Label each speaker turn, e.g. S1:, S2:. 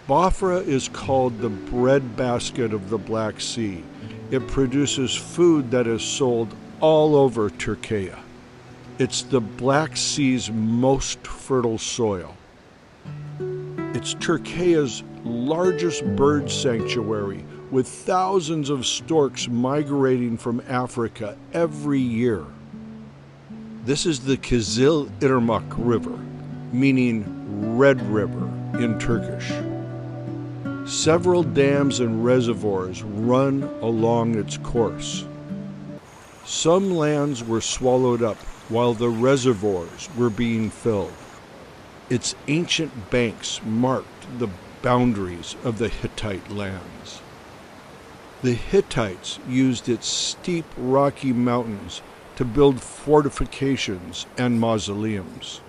S1: Bafra is called the breadbasket of the Black Sea. It produces food that is sold all over Türkiye. It's the Black Sea's most fertile soil. It's Türkiye's largest bird sanctuary, with thousands of storks migrating from Africa every year. This is the Kızıl Irmak River, meaning Red River in Turkish. Several dams and reservoirs run along its course. Some lands were swallowed up while the reservoirs were being filled. Its ancient banks marked the boundaries of the Hittite lands. The Hittites used its steep rocky mountains to build fortifications and mausoleums.